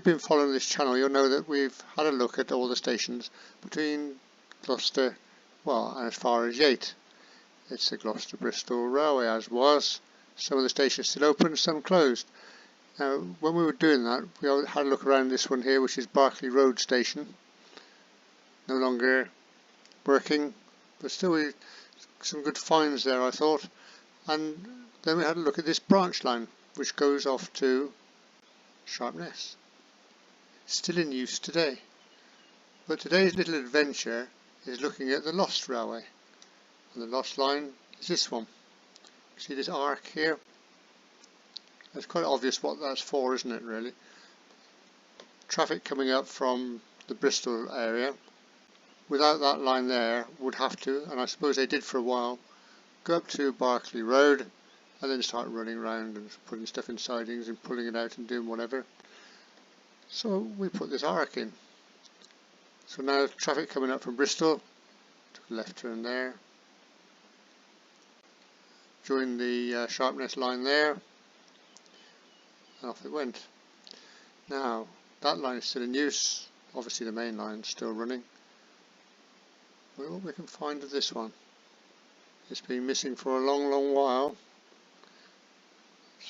you've been following this channel, you'll know that we've had a look at all the stations between Gloucester, well, and as far as Yate. It's the Gloucester-Bristol Railway, as was. Some of the stations still open, some closed. Now, when we were doing that, we had a look around this one here, which is Berkeley Road Station. No longer working, but still some good finds there, I thought. And then we had a look at this branch line, which goes off to Sharpness. Still in use today. But today's little adventure is looking at the lost railway. And the lost line is this one. See this arc here? It's quite obvious what that's for, isn't it, really? Traffic coming up from the Bristol area, without that line there, would have to, and I suppose they did for a while, go up to Berkeley Road and then start running around and putting stuff in sidings and pulling it out and doing whatever. So we put this arc in. So now traffic coming up from Bristol, took a left turn there, joined the Sharpness line there, and off it went. Now that line is still in use, obviously the main line is still running. But what we can find of this one, it's been missing for a long while,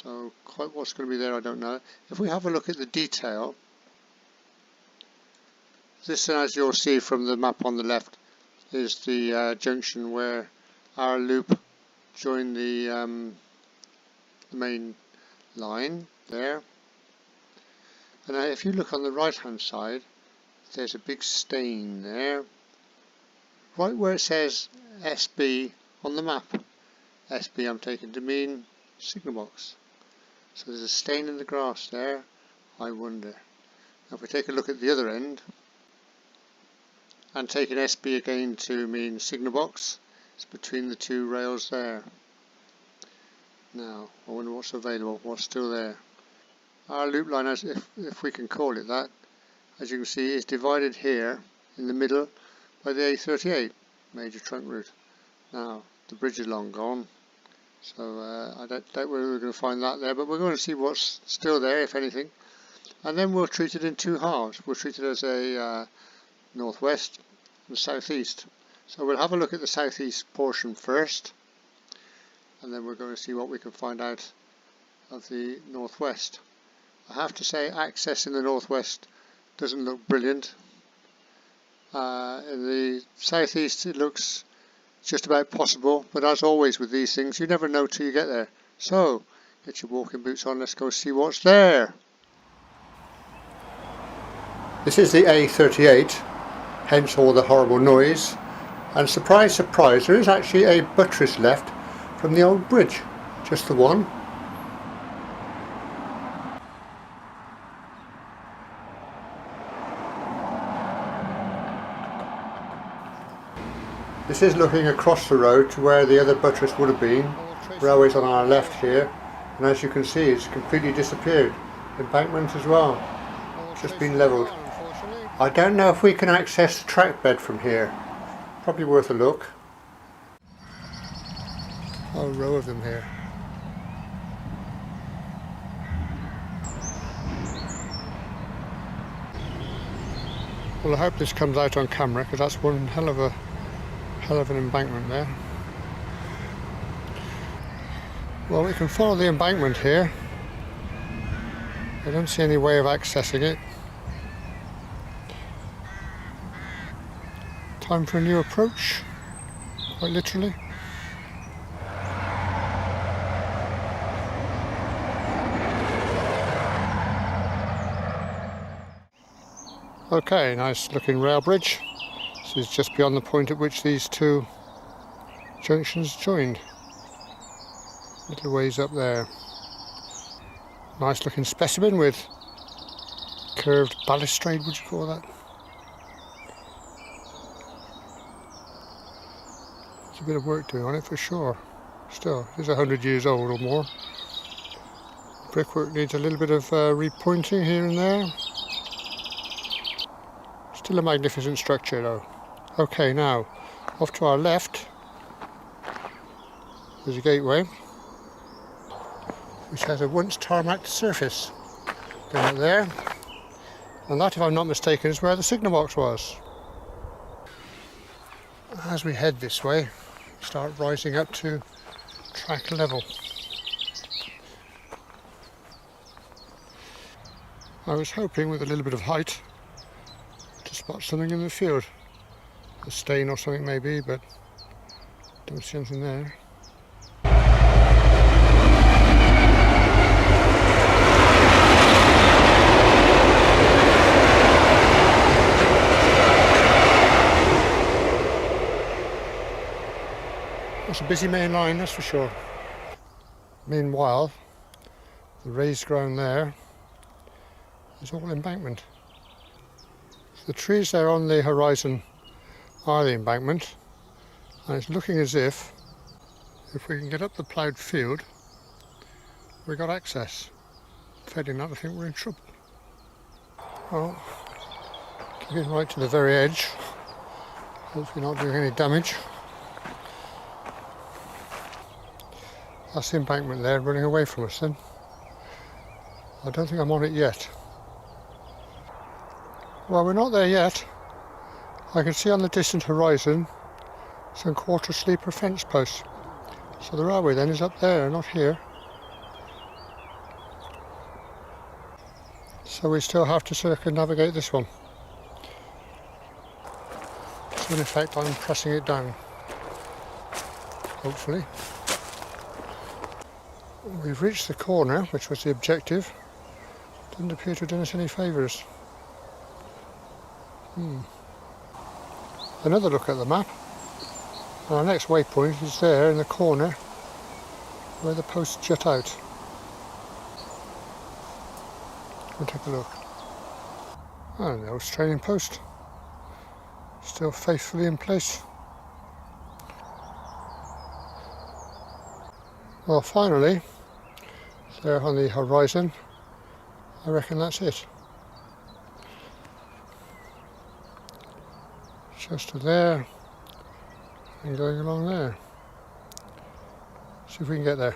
so quite what's going to be there I don't know. If we have a look at the detail, this, as you'll see from the map on the left, is the junction where our loop joined the main line there. And now if you look on the right hand side, there's a big stain there, right where it says SB on the map. SB I'm taking to mean signal box. So there's a stain in the grass there, I wonder. Now if we take a look at the other end, and take an SB again to mean signal box, it's between the two rails there. Now I wonder what's available, what's still there. Our loop line, if we can call it that, as you can see, is divided here in the middle by the A38 major trunk route. Now the bridge is long gone, so I doubt we're going to find that there, but we're going to see what's still there, if anything, and then we'll treat it in two halves. We'll treat it as a northwest and southeast. So we'll have a look at the southeast portion first, and then we're going to see what we can find out of the northwest. I have to say, access in the northwest doesn't look brilliant. In the southeast it looks just about possible, but as always with these things, you never know till you get there. So get your walking boots on, let's go see what's there. This is the A38, hence all the horrible noise, and surprise surprise, there is actually a buttress left from the old bridge, just the one. This is looking across the road to where the other buttress would have been. Railway's on our left here, and as you can see it's completely disappeared. Embankment as well, just been levelled. I don't know if we can access the track bed from here. Probably worth a look. A row of them here. Well, I hope this comes out on camera, because that's one hell of an embankment there. Well, we can follow the embankment here. I don't see any way of accessing it. Time for a new approach, quite literally. Okay, nice looking rail bridge. This is just beyond the point at which these two junctions joined. Little ways up there. Nice looking specimen with curved balustrade, would you call that? There's a bit of work doing on it for sure. Still, it is 100 years old or more. Brickwork needs a little bit of repointing here and there. Still a magnificent structure though. Okay, now off to our left there's a gateway which has a once tarmacked surface. Down there And that, if I'm not mistaken, is where the signal box was. As we head this way, start rising up to track level. I was hoping with a little bit of height to spot something in the field. A stain or something maybe, but don't see anything there. It's a busy main line, that's for sure. Meanwhile, the raised ground there is all embankment. The trees there on the horizon are the embankment, and it's looking as if we can get up the ploughed field, we've got access. Failing that, I think we're in trouble. Well, getting right to the very edge, hopefully not doing any damage. That's the embankment there running away from us then. I don't think I'm on it yet. Well, we're not there yet. I can see on the distant horizon some quarter sleeper fence posts. So the railway then is up there, not here. So we still have to circumnavigate this one. So in effect I'm pressing it down. Hopefully. We've reached the corner, which was the objective. Didn't appear to have done us any favours. Another look at the map. Our next waypoint is there in the corner where the posts jut out. We'll take a look. And the old training post. Still faithfully in place. Well, finally, there on the horizon, I reckon that's it. Just to there, and going along there. See if we can get there.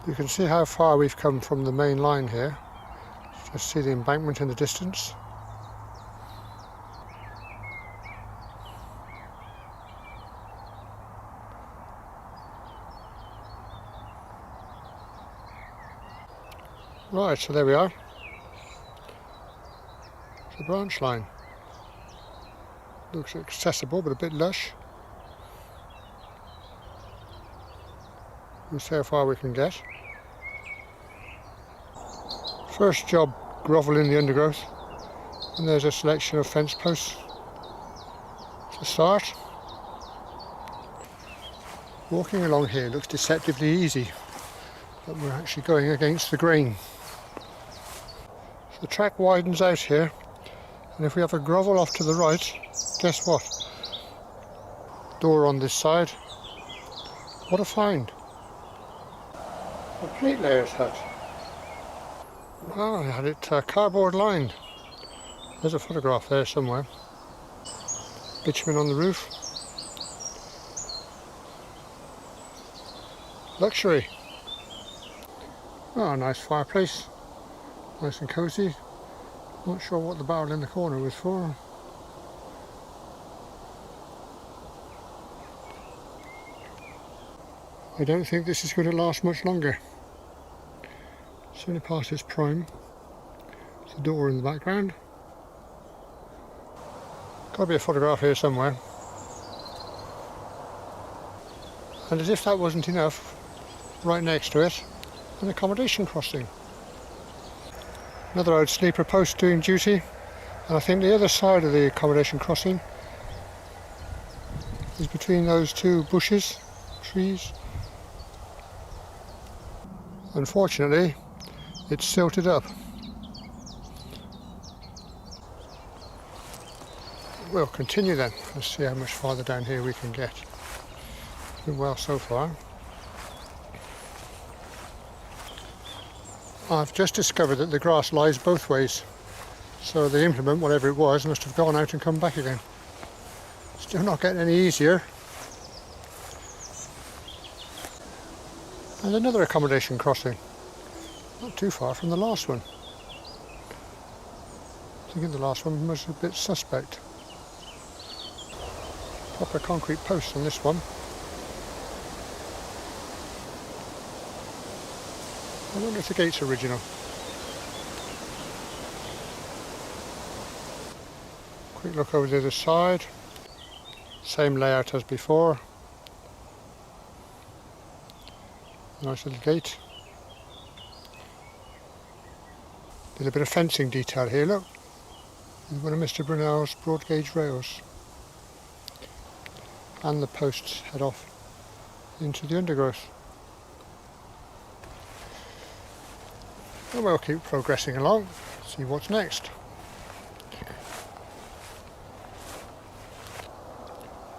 You can see how far we've come from the main line here. Just see the embankment in the distance. Right, so there we are. It's the branch line. Looks accessible but a bit lush. We'll see how far we can get. First job, grovel in the undergrowth, and there's a selection of fence posts to start. Walking along here looks deceptively easy, but we're actually going against the grain. The track widens out here, and if we have a grovel off to the right, guess what? Door on this side. What a find. A plate layers hut. Well, I had it cardboard lined. There's a photograph there somewhere. Bitumen on the roof. Luxury. Oh, nice fireplace. Nice and cosy. Not sure what the barrel in the corner was for. I don't think this is going to last much longer. It's only past its prime. There's a door in the background. Got to be a photograph here somewhere. And as if that wasn't enough, right next to it, an accommodation crossing. Another old sleeper post doing duty, and I think the other side of the accommodation crossing is between those two bushes, trees. Unfortunately, it's silted up. We'll continue then. Let's see how much farther down here we can get. Been well so far. I've just discovered that the grass lies both ways, so the implement, whatever it was, must have gone out and come back again. Still not getting any easier. And another accommodation crossing, not too far from the last one. thinking the last one was a bit suspect. Proper concrete posts on this one. I wonder if the gate's original. Quick look over the other side. Same layout as before. Nice little gate. There's a bit of fencing detail here, look. One of Mr. Brunel's broad gauge rails. And the posts head off into the undergrowth. And we'll keep progressing along, see what's next.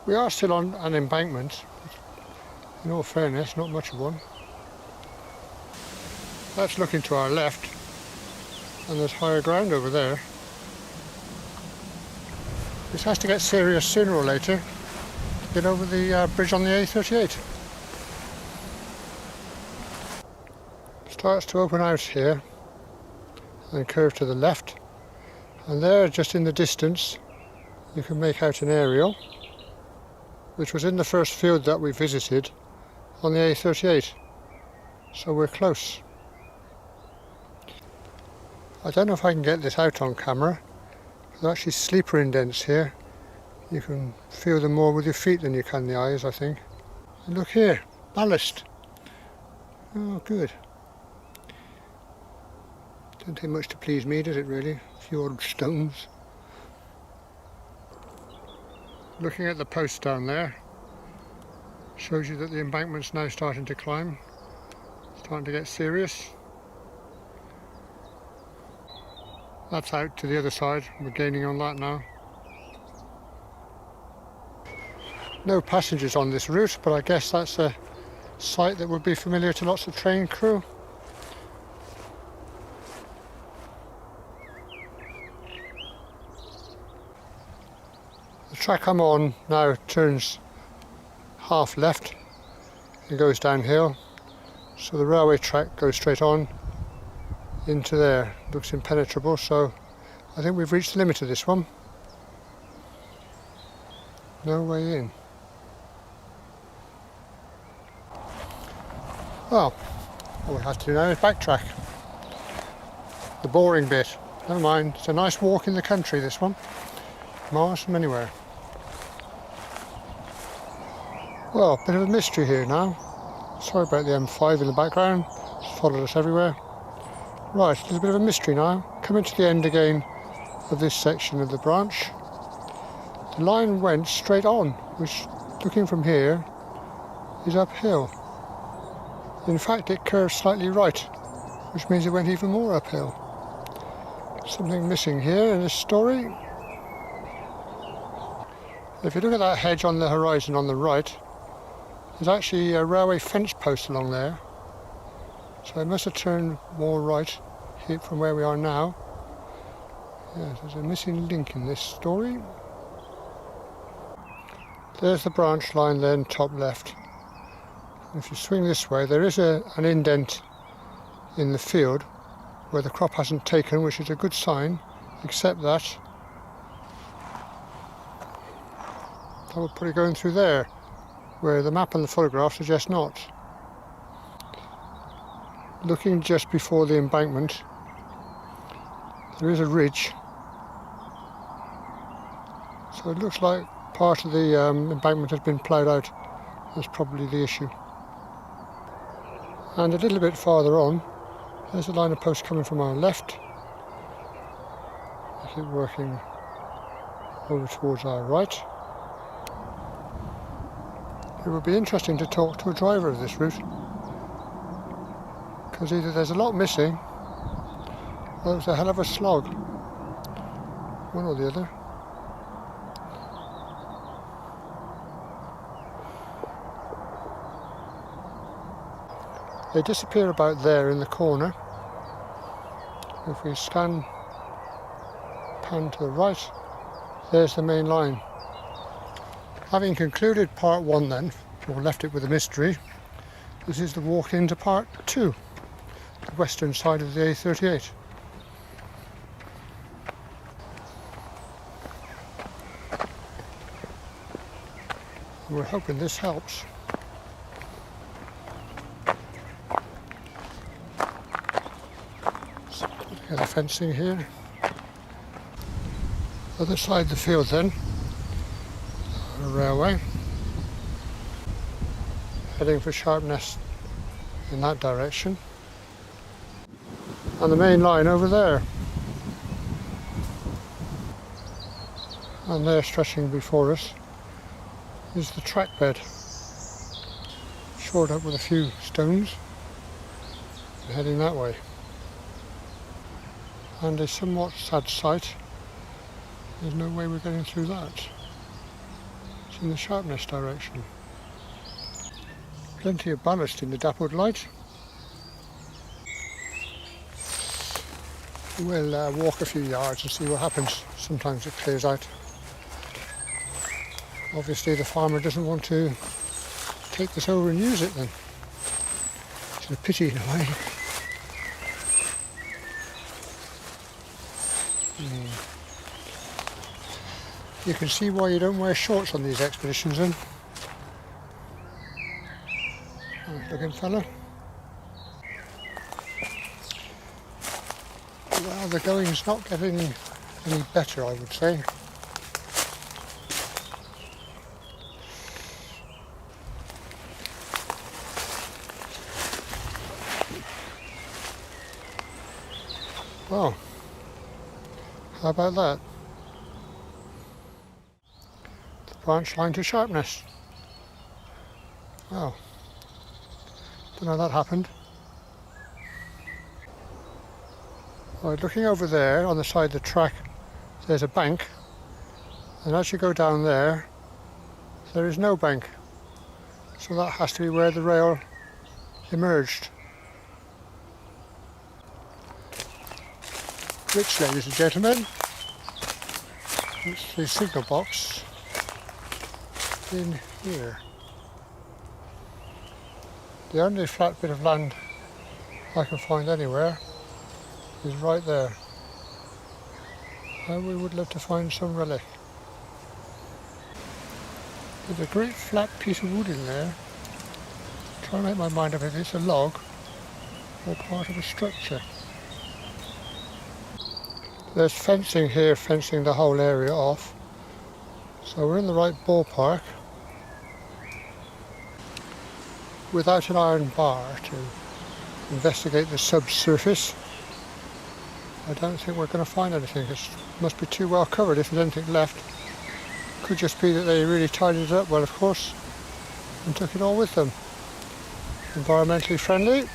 We are still on an embankment, in all fairness, not much of one. That's looking to our left, and there's higher ground over there. This has to get serious sooner or later to get over the bridge on the A38. Starts to open out here and curve to the left, and there, just in the distance, you can make out an aerial which was in the first field that we visited on the A38, so we're close. I don't know if I can get this out on camera. There's actually sleeper indents here. You can feel them more with your feet than you can the eyes, I think. And look here, ballast. Oh, good. Don't take much to please me, does it really? A few odd stones. Looking at the post down there, shows you that the embankment's now starting to climb. Starting to get serious. That's out to the other side, we're gaining on that now. No passengers on this route, but I guess that's a sight that would be familiar to lots of train crew. The track I'm on now turns half left and goes downhill, so the railway track goes straight on into there. Looks impenetrable, so I think we've reached the limit of this one. No way in. Well, all we have to do now is backtrack. The boring bit. Never mind, it's a nice walk in the country, this one. Miles from anywhere. Well, bit of a mystery here now. Sorry about the M5 in the background. It's followed us everywhere. Right, there's a bit of a mystery now. Coming to the end again of this section of the branch. The line went straight on, which, looking from here, is uphill. In fact, it curved slightly right, which means it went even more uphill. Something missing here in this story. If you look at that hedge on the horizon on the right, there's actually a railway fence post along there. So it must have turned more right here from where we are now. Yes, there's a missing link in this story. There's the branch line then, top left. And if you swing this way, there is an indent in the field where the crop hasn't taken, which is a good sign, except that would put it going through there, where the map and the photograph suggest not. Looking just before the embankment, there is a ridge, so it looks like part of the embankment has been ploughed out. That's probably the issue. And a little bit farther on, there's a line of posts coming from our left. I keep working over towards our right. It would be interesting to talk to a driver of this route, because either there's a lot missing or it's a hell of a slog. One or the other. They disappear about there in the corner. If we pan to the right, there's the main line. Having concluded part one then, or left it with a mystery, this is the walk into part two, the western side of the A38. We're hoping this helps. So putting the fencing here. Other side of the field then, a railway. Heading for Sharpness in that direction. And the main line over there. And there, stretching before us, is the track bed. Shored up with a few stones. And heading that way. And a somewhat sad sight. There's no way we're getting through that. It's in the Sharpness direction. Plenty of ballast in the dappled light. We'll walk a few yards and see what happens. Sometimes it clears out. Obviously the farmer doesn't want to take this over and use it then. It's a pity in a way. You can see why you don't wear shorts on these expeditions then. Nice looking fella. Well, the going's not getting any better, I would say. Well, how about that? The branch line to Sharpness. Well, don't know how that happened. Right, looking over there on the side of the track, there's a bank, and as you go down there, there is no bank. So that has to be where the rail emerged. Which, ladies and gentlemen, it's the signal box in here. The only flat bit of land I can find anywhere is right there. And we would love to find some relic. There's a great flat piece of wood in there. I'm trying to make my mind up if it's a log or part of a structure. There's fencing here, fencing the whole area off. So we're in the right ballpark. Without an iron bar to investigate the subsurface, I don't think we're going to find anything. It must be too well covered if there's anything left. Could just be that they really tidied it up well, of course, and took it all with them. Environmentally friendly.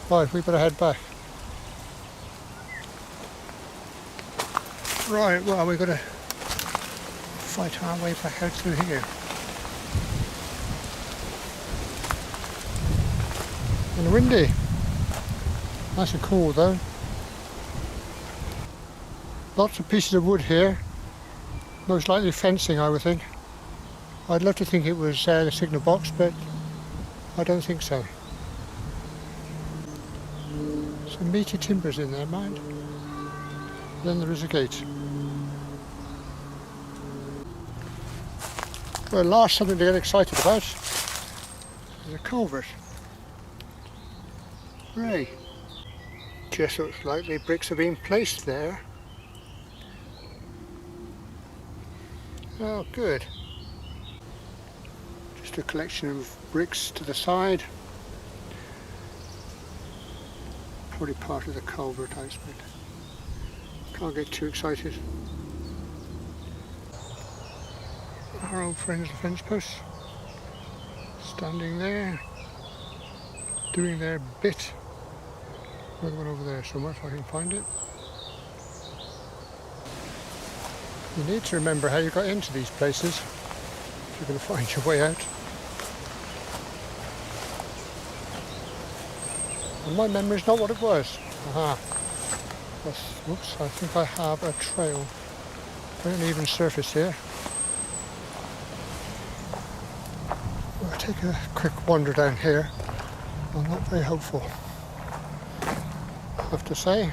Right, we better head back. Right, well, we've got to fight our way back out through here. And windy. Nice and cool though. Lots of pieces of wood here. Most likely fencing, I would think. I'd love to think it was the signal box, but I don't think so. Some meaty timbers in there, mind. Then there is a gate. Well, last something to get excited about is a culvert. Right. Just looks like the bricks are being placed there. Oh, good. Just a collection of bricks to the side. Probably part of the culvert, I expect. Can't get too excited. Our old friends, the fence posts, standing there, doing their bit. Another one over there somewhere if I can find it. You need to remember how you got into these places if you're going to find your way out. And my memory's not what it was. Aha. Whoops, I think I have a trail. Very uneven surface here. We'll take a quick wander down here. I'm not very hopeful, I have to say.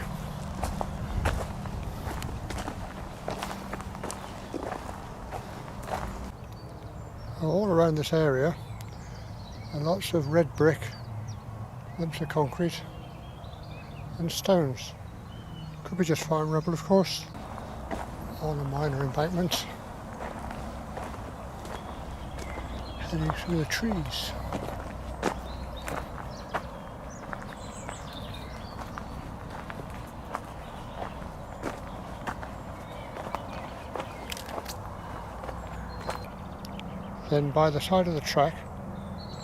All around this area are lots of red brick, lumps of concrete and stones. Could be just fine rubble, of course. On a minor embankment, heading through the trees. Then by the side of the track,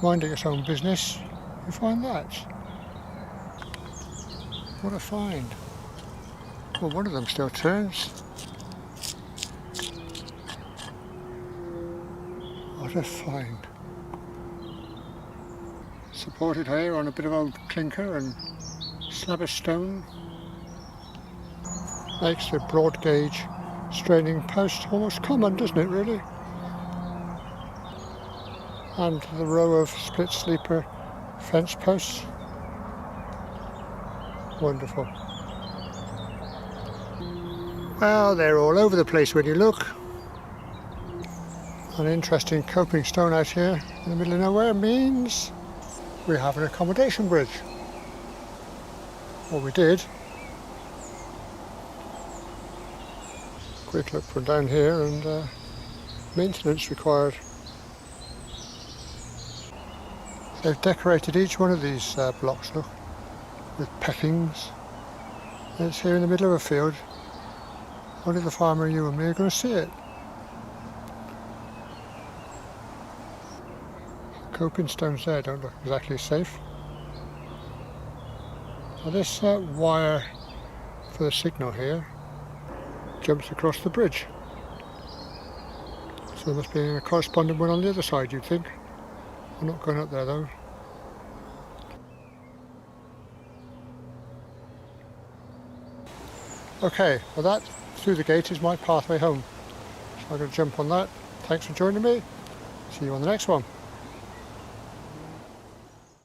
minding its own business, you find that. What a find. Well, one of them still turns. What a find. Supported here on a bit of old clinker and slab of stone. Makes the broad gauge straining post almost common, doesn't it, really? And the row of split sleeper fence posts. Wonderful. Well, they're all over the place when you look. An interesting coping stone out here in the middle of nowhere means we have an accommodation bridge. Well, we did. Quick look from down here, and maintenance required. They've decorated each one of these blocks, look, with peckings. It's here in the middle of a field. Only the farmer, you and me, are going to see it. Coping stones there don't look exactly safe. Now this wire for the signal here jumps across the bridge. So there must be a corresponding one on the other side, you'd think. I'm not going up there though. Okay, well that through the gate is my pathway home. So I'm going to jump on that. Thanks for joining me. See you on the next one.